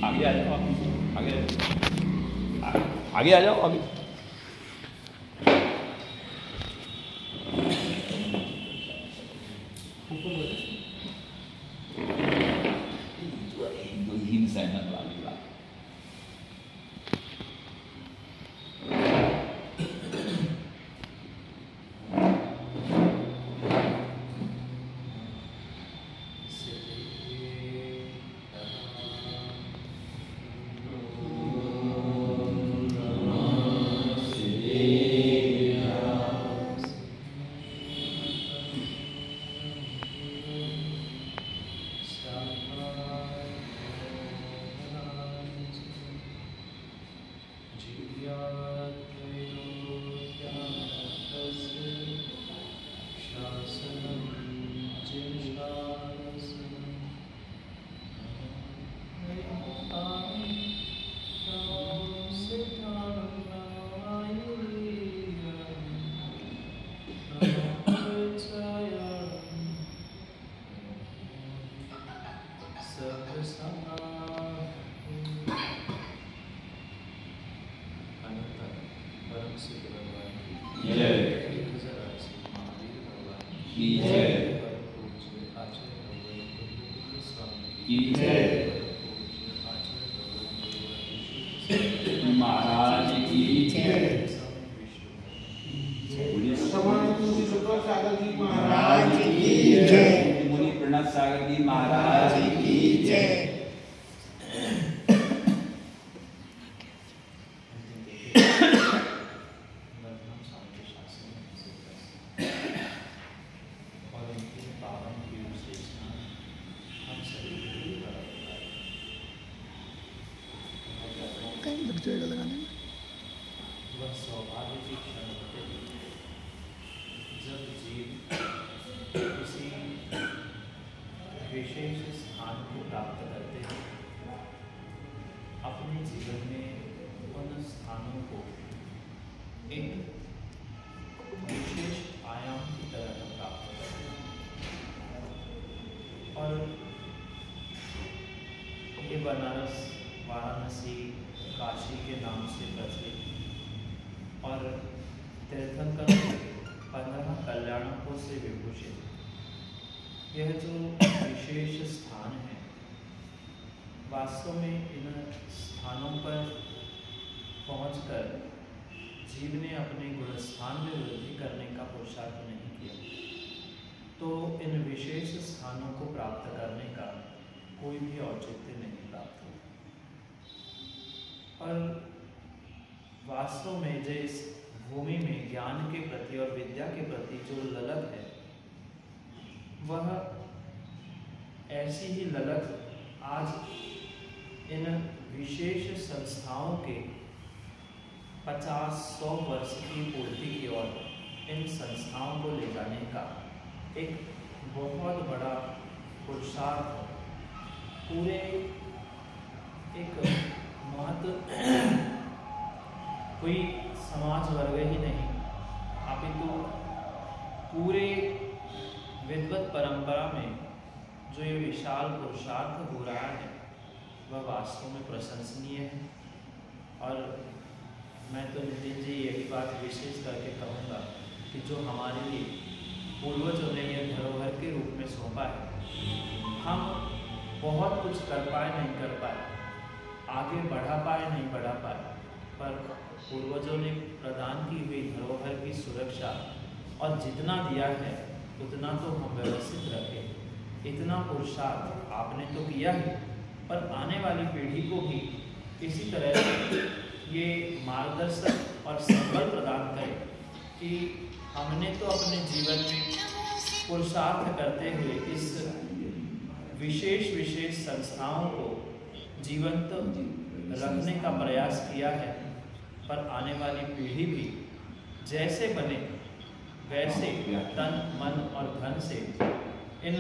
आगे आ जाओ, आगे आ जाओ आगे। महाराज की महाराज की जय। मुनि प्रणत सागर जी महाराज की जय। वह सौभाग्य की क्षण होते हैं जब जीव किसी विशेष स्थान को प्राप्त करते हैं। अपने जीवन में उन स्थानों को एक विशेष आयाम की तरह प्राप्त करते हैं और ये बनारस, वाराणसी, काशी के नाम से प्रचलित और तीर्थंकर 15 कल्याणकों से विभूषित यह जो विशेष स्थान है, वास्तव में इन स्थानों पर पहुंचकर जीव ने अपने गुणस्थान में वृद्धि करने का पुरुषार्थ नहीं किया, तो इन विशेष स्थानों को प्राप्त करने का कोई भी औचित्य नहीं प्राप्त होता। और वास्तव में जिस भूमि में ज्ञान के प्रति और विद्या के प्रति जो ललक है, वह ऐसी ही ललक आज इन विशेष संस्थाओं के 50-100 वर्ष की पूर्ति की ओर इन संस्थाओं को ले जाने का एक बहुत बड़ा पुरुषार्थ पूरे एक महत्व कोई समाज वर्ग ही नहीं, अपितु पूरे विद्वत परंपरा में जो ये विशाल पुरुषार्थ हो रहा है, वह वास्तव में प्रशंसनीय है। और मैं तो नितिन जी यही बात विशेष करके कहूँगा कि जो हमारे लिए पूर्वजों ने यह धरोहर के रूप में सौंपा है, हम बहुत कुछ कर पाए नहीं कर पाए, आगे बढ़ा पाए नहीं बढ़ा पाए, पर पूर्वजों ने प्रदान की हुई धरोहर की सुरक्षा और जितना दिया है उतना तो हम व्यवस्थित रखें। इतना पुरुषार्थ आपने तो किया है, पर आने वाली पीढ़ी को भी इसी तरह से ये मार्गदर्शन और संबल प्रदान करें कि हमने तो अपने जीवन में पुरुषार्थ करते हुए इस विशेष संस्थाओं को जीवंत रखने का प्रयास किया है, पर आने वाली पीढ़ी भी जैसे बने वैसे तन मन और धन से इन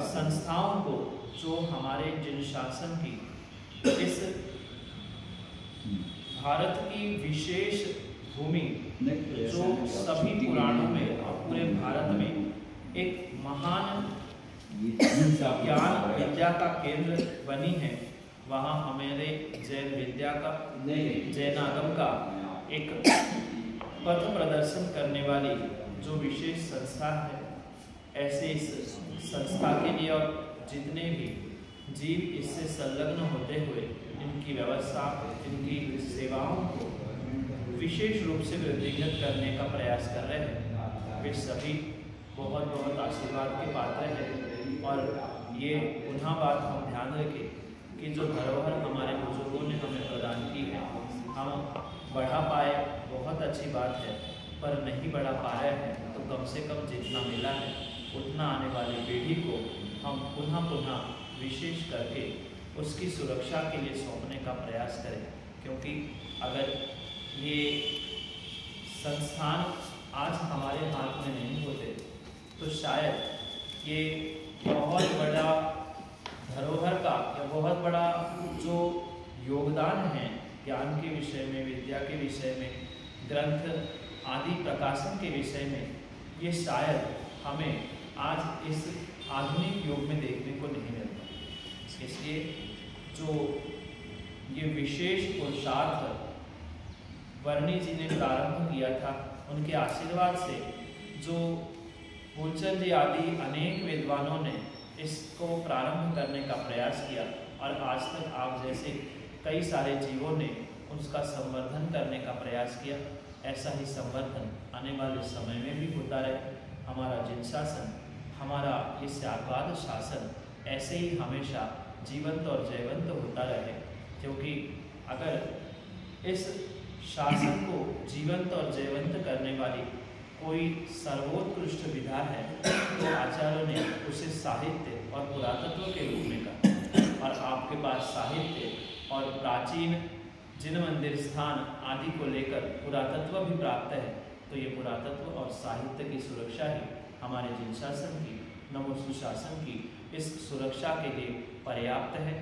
संस्थाओं को, जो हमारे जिन शासन की इस भारत की विशेष भूमि, जो सभी पुराणों में और पूरे भारत में एक महान ज्ञान विद्या का केंद्र बनी है, वहाँ हमारे जैन विद्या का, जैन आगम का एक पथ प्रदर्शन करने वाली जो विशेष संस्था है, ऐसे इस संस्था के लिए और जितने भी जीव इससे संलग्न होते हुए इनकी व्यवस्था, इनकी सेवाओं को विशेष रूप से वृद्धिगत करने का प्रयास कर रहे हैं, वे सभी बहुत बहुत आशीर्वाद के पात्र हैं। और ये पुनः बात हम ध्यान रखें कि जो धरोहर हमारे बुजुर्गों ने हमें प्रदान की है, हम बढ़ा पाए बहुत अच्छी बात है, पर नहीं बढ़ा पा रहे हैं तो कम से कम जितना मिला है उतना आने वाली पीढ़ी को हम पुनः पुनः विशेष करके उसकी सुरक्षा के लिए सौंपने का प्रयास करें। क्योंकि अगर ये संस्थान आज हमारे हाथ में नहीं होते तो शायद ये बहुत बड़ा धरोहर का या बहुत बड़ा जो योगदान है ज्ञान के विषय में, विद्या के विषय में, ग्रंथ आदि प्रकाशन के विषय में, ये शायद हमें आज इस आधुनिक युग में देखने को नहीं मिलता। इसलिए जो ये विशेष पुरुषार्थ वर्णी जी ने प्रारंभ किया था, उनके आशीर्वाद से जो फूलचंद जी आदि अनेक विद्वानों ने इसको प्रारंभ करने का प्रयास किया और आज तक आप जैसे कई सारे जीवों ने उसका संवर्धन करने का प्रयास किया, ऐसा ही संवर्धन आने वाले समय में भी होता रहे। हमारा जिन शासन, हमारा ये शाहबाद शासन ऐसे ही हमेशा जीवंत और जयवंत होता रहे। क्योंकि अगर इस शासन को जीवंत और जयवंत करने वाली कोई सर्वोत्कृष्ट विधा है तो आचार्यों ने उसे साहित्य और पुरातत्व के रूप में कहा। और आपके पास साहित्य और प्राचीन जिन मंदिर स्थान आदि को लेकर पुरातत्व भी प्राप्त है, तो ये पुरातत्व और साहित्य की सुरक्षा ही हमारे जिन शासन की, नमो सुशासन की इस सुरक्षा के लिए पर्याप्त है।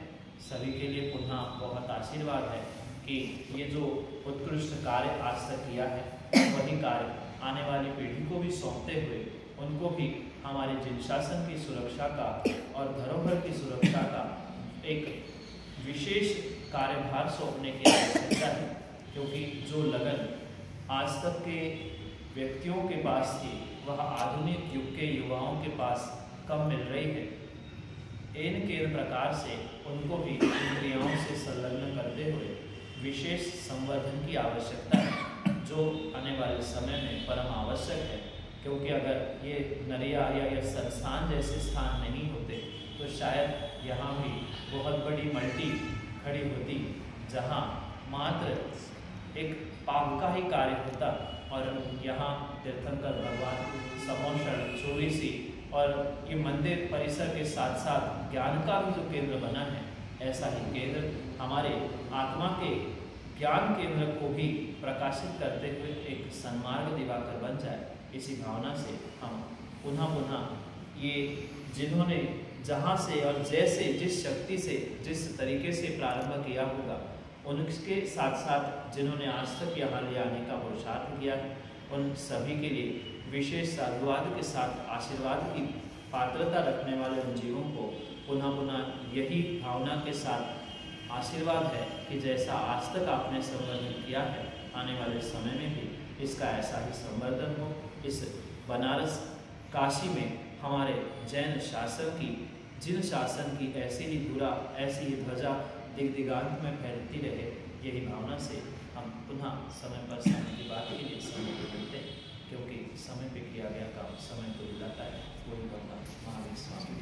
सभी के लिए पुनः बहुत आशीर्वाद है कि ये जो उत्कृष्ट कार्य आज तक किया है, वही कार्य आने वाली पीढ़ी को भी सौंपते हुए उनको भी हमारे जिन शासन की सुरक्षा का और धरोहर की सुरक्षा का एक विशेष कार्यभार सौंपने की आवश्यकता है। क्योंकि जो लगन आज तक के व्यक्तियों के पास थी, वह आधुनिक युग के युवाओं के पास कम मिल रही है। इन के प्रकार से उनको भी इन क्रियाओं से संलग्न करते हुए विशेष संवर्धन की आवश्यकता है, जो आने वाले समय में परम आवश्यक है। क्योंकि अगर ये नरिया या ये संस्थान जैसे स्थान नहीं होते तो शायद यहाँ भी बहुत बड़ी मल्टी खड़ी होती, जहाँ मात्र एक पाप का ही कार्य होता और यहाँ तीर्थंकर भगवान समोषण, चौबीसी और ये मंदिर परिसर के साथ साथ ज्ञान का भी जो केंद्र बना है, ऐसा ही केंद्र हमारे आत्मा के ज्ञान केंद्र को भी प्रकाशित करते हुए एक सन्मार्ग दिवाकर बन जाए। इसी भावना से हम पुनः पुनः ये जिन्होंने जहाँ से और जैसे जिस शक्ति से जिस तरीके से प्रारंभ किया होगा, उनके साथ साथ जिन्होंने आज तक यहाँ ले आने का पुरुषार्थ किया है, उन सभी के लिए विशेष साधुवाद के साथ आशीर्वाद की पात्रता रखने वाले उन जीवों को पुनः पुनः यही भावना के साथ आशीर्वाद है कि जैसा आज तक आपने संवर्धन किया है, आने वाले समय में भी इसका ऐसा ही संवर्धन हो। इस बनारस काशी में हमारे जैन शासन की, जिन शासन की ऐसी ही धुरा, ऐसी ही ध्वजा दिग्दिगांत में फैलती रहे, यही भावना से हम पुनः समय पर समय की बात के लिए समय को देते हैं। क्योंकि समय पे किया गया काम समय को दिलाता है। वही भगवान महावीर स्वामी।